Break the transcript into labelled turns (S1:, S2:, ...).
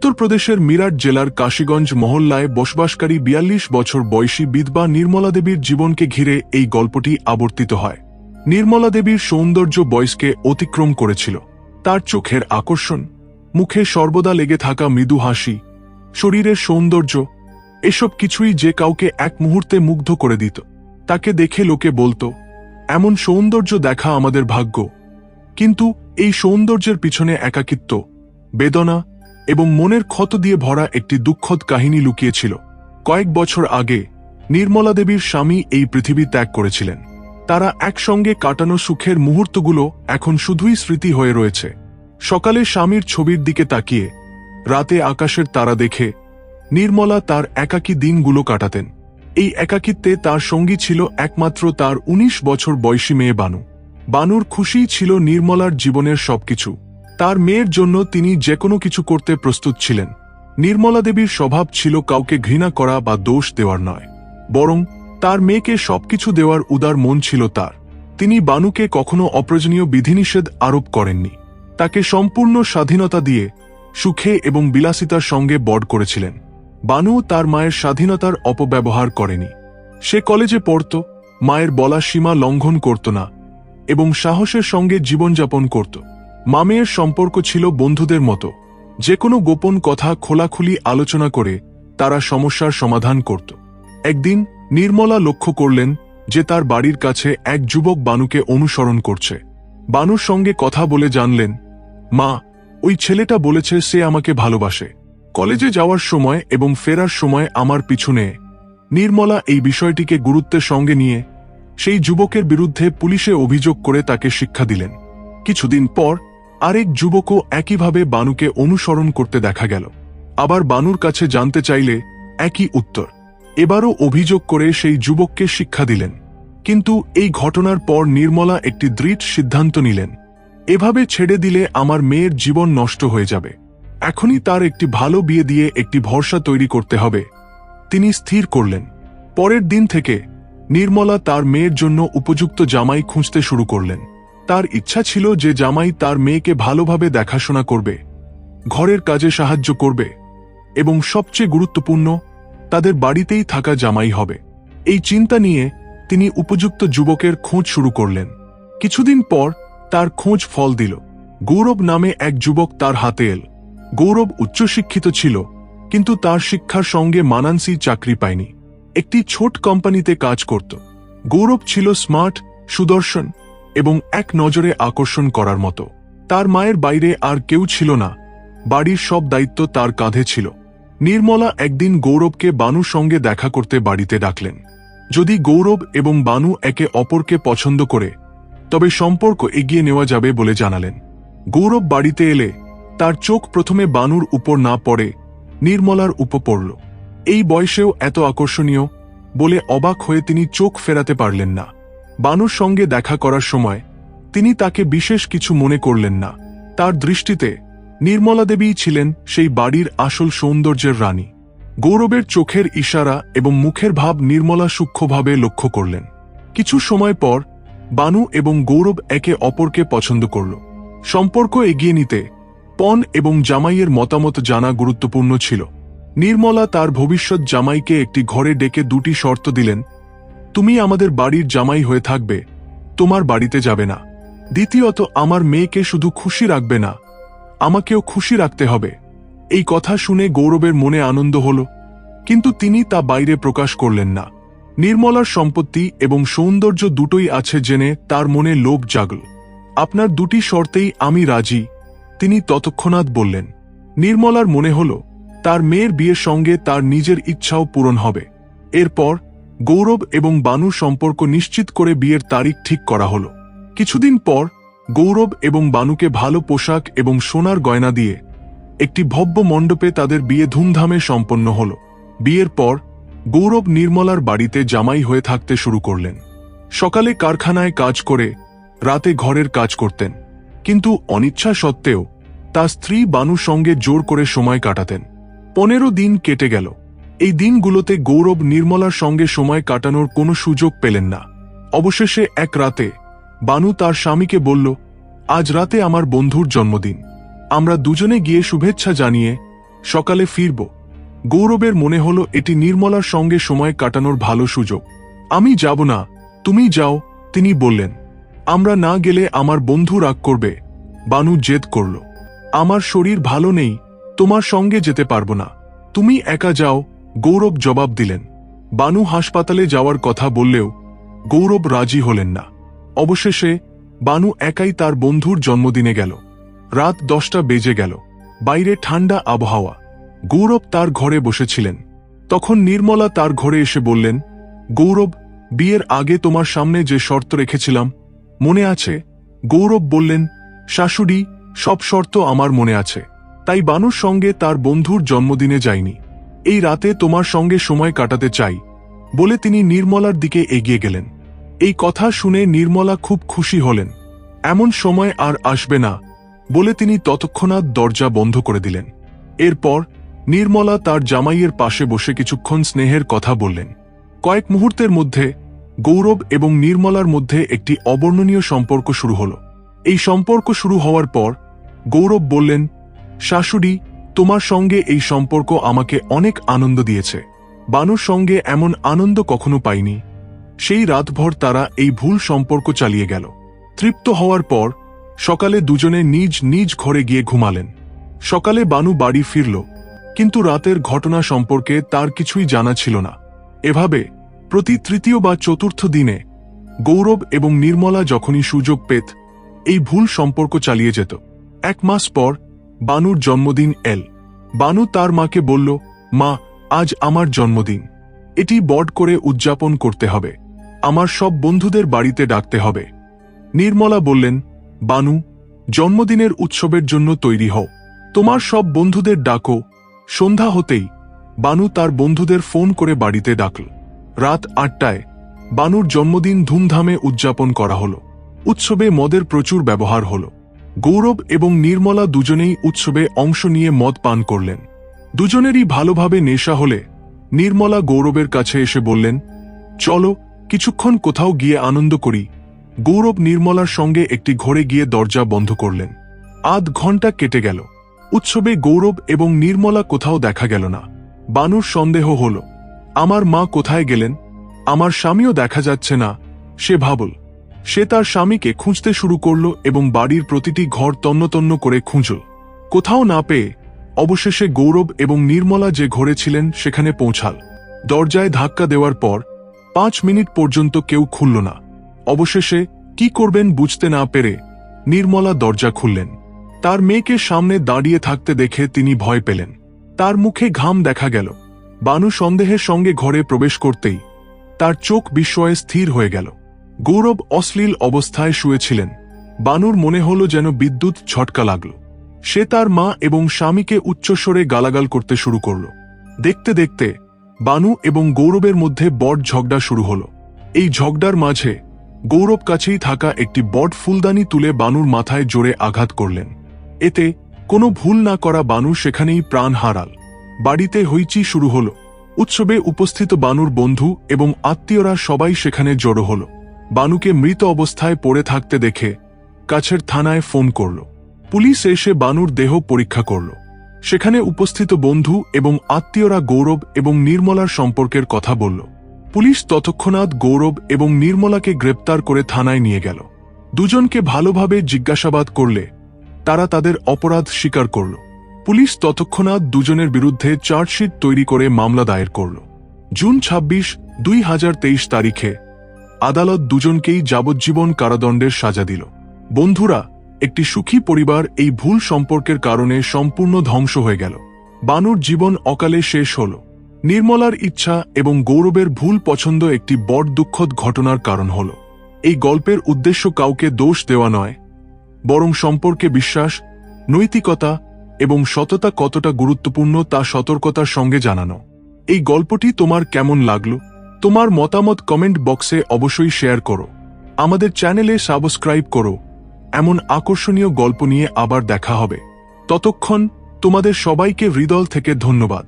S1: উত্তরপ্রদেশের মিরাট জেলার কাশীগঞ্জ মহল্লায় বসবাসকারী ৪২ বছর বয়সী বিধবা নির্মলা দেবীর জীবনকে ঘিরে এই গল্পটি আবর্তিত হয়। নির্মলা দেবীর সৌন্দর্য বয়সকে অতিক্রম করেছিল। তার চোখের আকর্ষণ, মুখে সর্বদা লেগে থাকা মৃদু হাসি, শরীরের সৌন্দর্য, এসব কিছুই যে কাউকে এক মুহূর্তে মুগ্ধ করে দিত। তাকে দেখে লোকে বলতো, এমন সৌন্দর্য দেখা আমাদের ভাগ্য। কিন্তু এই সৌন্দর্যের পিছনে একাকিত্ব, বেদনা এবং মনের ক্ষত দিয়ে ভরা একটি দুঃখদ কাহিনী লুকিয়েছিল। কয়েক বছর আগে নির্মলা দেবীর স্বামী এই পৃথিবী ত্যাগ করেছিলেন। তারা একসঙ্গে কাটানো সুখের মুহূর্তগুলো এখন শুধুই স্মৃতি হয়ে রয়েছে। সকালে স্বামীর ছবির দিকে তাকিয়ে, রাতে আকাশের তারা দেখে নির্মলা তার একাকী দিনগুলো কাটাতেন। এই একাকিত্বে তার সঙ্গী ছিল একমাত্র তার ১৯ বছর বয়সী মেয়ে বানু। বানুর খুশিই ছিল নির্মলার জীবনের সবকিছু। তার মেয়ের জন্য তিনি যেকোনো কিছু করতে প্রস্তুত ছিলেন। নির্মলা দেবীর স্বভাব ছিল কাউকে ঘৃণা করা বা দোষ দেওয়ার নয়, বরং তার মেয়েকে সবকিছু দেওয়ার উদার মন ছিল তার। তিনি বানুকে কখনো অপ্রয়োজনীয় বিধিনিষেধ আরোপ করেননি। তাকে সম্পূর্ণ স্বাধীনতা দিয়ে সুখে এবং বিলাসিতার সঙ্গে বড় করেছিলেন। বানু তার মায়ের স্বাধীনতার অপব্যবহার করেনি। সে কলেজে পড়ত, মায়ের বলা সীমা লঙ্ঘন করত না এবং সাহসের সঙ্গে জীবনযাপন করত। মা-মেয়ের সম্পর্ক ছিল বন্ধুদের মতো। যে কোনো গোপন কথা খোলাখুলি আলোচনা করে তারা সমস্যার সমাধান করত। একদিন নির্মলা লক্ষ্য করলেন যে তার বাড়ির কাছে এক যুবক বানুকে অনুসরণ করছে। বানুর সঙ্গে কথা বলে জানলেন, মা, ওই ছেলেটা বলেছে সে আমাকে ভালোবাসে। কলেজে যাওয়ার সময় এবং ফেরার সময় আমার পিছনে। নির্মলা এই বিষয়টিকে গুরুত্বের সঙ্গে নিয়ে সেই যুবকের বিরুদ্ধে পুলিশে অভিযোগ করে তাকে শিক্ষা দিলেন। কিছুদিন পর আরেক যুবকও একইভাবে বানুকে অনুসরণ করতে দেখা গেল। আবার বানুর কাছে জানতে চাইলে একই উত্তর। এবারও অভিযোগ করে সেই যুবককে শিক্ষা দিলেন। কিন্তু এই ঘটনার পর নির্মলা একটি দৃঢ় সিদ্ধান্ত নিলেন, এভাবে ছেড়ে দিলে আমার মেয়ের জীবন নষ্ট হয়ে যাবে। এখনই তার একটি ভালো বিয়ে দিয়ে একটি ভরসা তৈরি করতে হবে, তিনি স্থির করলেন। পরের দিন থেকে নির্মলা তার মেয়ের জন্য উপযুক্ত জামাই খুঁজতে শুরু করলেন। তার ইচ্ছা ছিল যে জামাই তার মেয়েকে ভালোভাবে দেখাশোনা করবে, ঘরের কাজে সাহায্য করবে এবং সবচেয়ে গুরুত্বপূর্ণ, তাদের বাড়িতেই থাকা জামাই হবে। এই চিন্তা নিয়ে তিনি উপযুক্ত যুবকের খোঁজ শুরু করলেন। কিছুদিন পর তার খোঁজ ফল দিল। গৌরব নামে এক যুবক তার হাতে এল। গৌরব উচ্চশিক্ষিত ছিল, কিন্তু তার শিক্ষার সঙ্গে মানানসই চাকরি পায়নি। একটি ছোট কোম্পানিতে কাজ করত। গৌরব ছিল স্মার্ট, সুদর্শন এবং এক নজরে আকর্ষণ করার মতো। তার মায়ের বাইরে আর কেউ ছিল না, বাড়ির সব দায়িত্ব তার কাঁধে ছিল। নির্মলা একদিন গৌরবকে বানুর সঙ্গে দেখা করতে বাড়িতে ডাকলেন। যদি গৌরব এবং বানু একে অপরকে পছন্দ করে, তবে সম্পর্ক এগিয়ে নেওয়া যাবে বলে জানালেন। গৌরব বাড়িতে এলে তার চোখ প্রথমে বানুর উপর না পড়ে নির্মলার উপর পড়ল। এই বয়সেও এত আকর্ষণীয় বলে অবাক হয়ে তিনি চোখ ফেরাতে পারলেন না। বানুর সঙ্গে দেখা করার সময় তিনি তাকে বিশেষ কিছু মনে করলেন না। তার দৃষ্টিতে নির্মলা দেবীই ছিলেন সেই বাড়ির আসল সৌন্দর্যের রানী। গৌরবের চোখের ইশারা এবং মুখের ভাব নির্মলা সূক্ষ্মভাবে লক্ষ্য করলেন। কিছু সময় পর বানু এবং গৌরব একে অপরকে পছন্দ করল। সম্পর্ক এগিয়ে নিতে পণ এবং জামাইয়ের মতামত জানা গুরুত্বপূর্ণ ছিল। নির্মলা তার ভবিষ্যৎ জামাইকে একটি ঘরে ডেকে দুটি শর্ত দিলেন, তুমি আমাদের বাড়ির জামাই হয়ে থাকবে, তোমার বাড়িতে যাবে না। দ্বিতীয়ত, আমার মেয়েকে শুধু খুশি রাখবে না, আমাকেও খুশি রাখতে হবে। এই কথা শুনে গৌরবের মনে আনন্দ হল, কিন্তু তিনি তা বাইরে প্রকাশ করলেন না। নির্মলার সম্পত্তি এবং সৌন্দর্য দুটোই আছে জেনে তার মনে লোভ জাগল। আপনার দুটি শর্তেই আমি রাজি, তিনি তৎক্ষণাৎ বললেন। নির্মলার মনে হল তার মেয়ের বিয়ের সঙ্গে তার নিজের ইচ্ছাও পূরণ হবে। এরপর গৌরব এবং বানুর সম্পর্ক নিশ্চিত করে বিয়ের তারিখ ঠিক করা হল। কিছুদিন পর গৌরব এবং বানুকে ভালো পোশাক এবং সোনার গয়না দিয়ে একটি ভব্য মণ্ডপে তাদের বিয়ে ধুমধামে সম্পন্ন হল। বিয়ের পর গৌরব নির্মলার বাড়িতে জামাই হয়ে থাকতে শুরু করলেন। সকালে কারখানায় কাজ করে রাতে ঘরের কাজ করতেন, কিন্তু অনিচ্ছা সত্ত্বেও তার স্ত্রী বানুর সঙ্গে জোর করে সময় কাটাতেন। 15 দিন কেটে গেল। এই দিনগুলোতে গৌরব নির্মলার সঙ্গে সময় কাটানোর কোনো সুযোগ পেলেন না। অবশেষে এক রাতে বানু তার স্বামীকে বলল, আজ রাতে আমার বন্ধুর জন্মদিন, আমরা দুজনে গিয়ে শুভেচ্ছা জানিয়ে সকালে ফিরব। গৌরবের মনে হলো এটি নির্মলার সঙ্গে সময় কাটানোর ভালো সুযোগ। আমি যাব না, তুমি যাও, তিনি বললেন। আমরা না গেলে আমার বন্ধু রাগ করবে, বানু জেদ করল। আমার শরীর ভালো নেই, তোমার সঙ্গে যেতে পারবো না, তুমি একা যাও, গৌরব জবাব দিলেন। বানু হাসপাতালে যাওয়ার কথা বললেও গৌরব রাজি হলেন না। অবশেষে বানু একাই তার বন্ধুর জন্মদিনে গেল। রাত 10টা বেজে গেল, বাইরে ঠান্ডা আবহাওয়া। গৌরব তার ঘরে বসেছিলেন। তখন নির্মলা তার ঘরে এসে বললেন, গৌরব, বিয়ের আগে তোমার সামনে যে শর্ত রেখেছিলাম মনে আছে? গৌরব বললেন, শাশুড়ি, সব শর্ত আমার মনে আছে, তাই বানুর সঙ্গে তার বন্ধুর জন্মদিনে যাইনি। এই রাতে তোমার সঙ্গে সময় কাটাতে চাই, বলে তিনি নির্মলার দিকে এগিয়ে গেলেন। এই কথা শুনে নির্মলা খুব খুশি হলেন। এমন সময় আর আসবে না, বলে তিনি তৎক্ষণাৎ দরজা বন্ধ করে দিলেন। এরপর নির্মলা তার জামাইয়ের পাশে বসে কিছুক্ষণ স্নেহের কথা বললেন। কয়েক মুহূর্তের মধ্যে গৌরব এবং নির্মলার মধ্যে একটি অবর্ণনীয় সম্পর্ক শুরু হল। এই সম্পর্ক শুরু হওয়ার পর গৌরব বললেন, শাশুড়ি, তোমার সঙ্গে এই সম্পর্ক আমাকে অনেক আনন্দ দিয়েছে। বানুর সঙ্গে এমন আনন্দ কখনো পাইনি। সেই রাতভর তারা এই ভুল সম্পর্ক চালিয়ে গেল। তৃপ্ত হওয়ার পর সকালে দুজনে নিজ নিজ ঘরে গিয়ে ঘুমালেন। সকালে বানু বাড়ি ফিরল, কিন্তু রাতের ঘটনা সম্পর্কে তার কিছুই জানা ছিল না। এভাবে প্রতি তৃতীয় বা চতুর্থ দিনে গৌরব এবং নির্মলা যখনই সুযোগ পেত এই ভুল সম্পর্ক চালিয়ে যেত। 1 মাস পর বানুর জন্মদিন এল। বানু তার মাকে বলল, মা, আজ আমার জন্মদিন, এটি বড় করে উদযাপন করতে হবে, আমার সব বন্ধুদের বাড়িতে ডাকতে হবে। নির্মলা বললেন, বানু, জন্মদিনের উৎসবের জন্য তৈরি হও, তোমার সব বন্ধুদের ডাকো। সন্ধ্যা হতেই বানু তার বন্ধুদের ফোন করে বাড়িতে ডাকল। রাত 8টায় বানুর জন্মদিন ধুমধামে উদযাপন করা হল। উৎসবে মদের প্রচুর ব্যবহার হল। গৌরব এবং নির্মলা দুজনেই উৎসবে অংশ নিয়ে মদ পান করলেন। দুজনেরই ভালোভাবে নেশা হলে নির্মলা গৌরবের কাছে এসে বললেন, চলো কিছুক্ষণ কোথাও গিয়ে আনন্দ করি। গৌরব নির্মলার সঙ্গে একটি ঘরে গিয়ে দরজা বন্ধ করলেন। আধ ঘন্টা কেটে গেল। উৎসবে গৌরব এবং নির্মলা কোথাও দেখা গেল না। বানুর সন্দেহ হল, আমার মা কোথায় গেলেন, আমার স্বামীও দেখা যাচ্ছে না। সে ভাবল। সে তার স্বামীকে খুঁজতে শুরু করল এবং বাড়ির প্রতিটি ঘর তন্নতন্ন করে খুঁজল। কোথাও না পেয়ে অবশেষে গৌরব এবং নির্মলা যে ঘরে ছিলেন সেখানে পৌঁছাল। দরজায় ধাক্কা দেওয়ার পর 5 মিনিট পর্যন্ত কেউ খুলল না। অবশেষে কি করবেন বুঝতে না পেরে নির্মলা দরজা খুললেন। তার মেয়েকে সামনে দাঁড়িয়ে থাকতে দেখে তিনি ভয় পেলেন। তার মুখে ঘাম দেখা গেল। বানু সন্দেহের সঙ্গে ঘরে প্রবেশ করতেই তার চোখ বিস্ময়ে স্থির হয়ে গেল। গৌরব অশ্লীল অবস্থায় শুয়েছিলেন। বানুর মনে হল যেন বিদ্যুৎ ঝটকা লাগল। সে তার মা এবং স্বামীকে উচ্চস্বরে গালাগাল করতে শুরু করল। দেখতে দেখতে বানু এবং গৌরবের মধ্যে বড় ঝগড়া শুরু হল। এই ঝগড়ার মাঝে গৌরব কাছেই থাকা একটি বড় ফুলদানি তুলে বানুর মাথায় জোরে আঘাত করলেন। এতে কোনো ভুল না করা বানু সেখানেই প্রাণ হারাল। বাড়িতে হইচি শুরু হল। উৎসবে উপস্থিত বানুর বন্ধু এবং আত্মীয়রা সবাই সেখানে জড়ো হল। বানুকে মৃত অবস্থায় পড়ে থাকতে দেখে কাছের থানায় ফোন করল। পুলিশ এসে বানুর দেহ পরীক্ষা করল। সেখানে উপস্থিত বন্ধু এবং আত্মীয়রা গৌরব এবং নির্মলার সম্পর্কের কথা বলল। পুলিশ তৎক্ষণাৎ গৌরব এবং নির্মলাকে গ্রেপ্তার করে থানায় নিয়ে গেল। দুজনকে ভালোভাবে জিজ্ঞাসাবাদ করলে তারা তাদের অপরাধ স্বীকার করল। পুলিশ তৎক্ষণাৎ দুজনের বিরুদ্ধে চার্জশিট তৈরি করে মামলা দায়ের করল। জুন 26, 2023 তারিখে আদালত দুজনকেই যাবজ্জীবন কারাদণ্ডের সাজা দিল। বন্ধুরা, একটি সুখী পরিবার এই ভুল সম্পর্কের কারণে সম্পূর্ণ ধ্বংস হয়ে গেল। বানুর জীবন অকালে শেষ হল। নির্মলার ইচ্ছা এবং গৌরবের ভুল পছন্দ একটি বড় দুঃখদ ঘটনার কারণ হল। এই গল্পের উদ্দেশ্য কাউকে দোষ দেওয়া নয়, বরং সম্পর্কে বিশ্বাস, নৈতিকতা এবং সততা কতটা গুরুত্বপূর্ণ তা সতর্কতার সঙ্গে জানানো। এই গল্পটি তোমার কেমন লাগলো? তোমার মতামত কমেন্ট বক্সে অবশ্যই শেয়ার করো। আমাদের চ্যানেলে সাবস্ক্রাইব করো। এমন আকর্ষণীয় গল্প নিয়ে আবার দেখা হবে। ততক্ষণ তোমাদের সবাইকে হৃদয় থেকে ধন্যবাদ।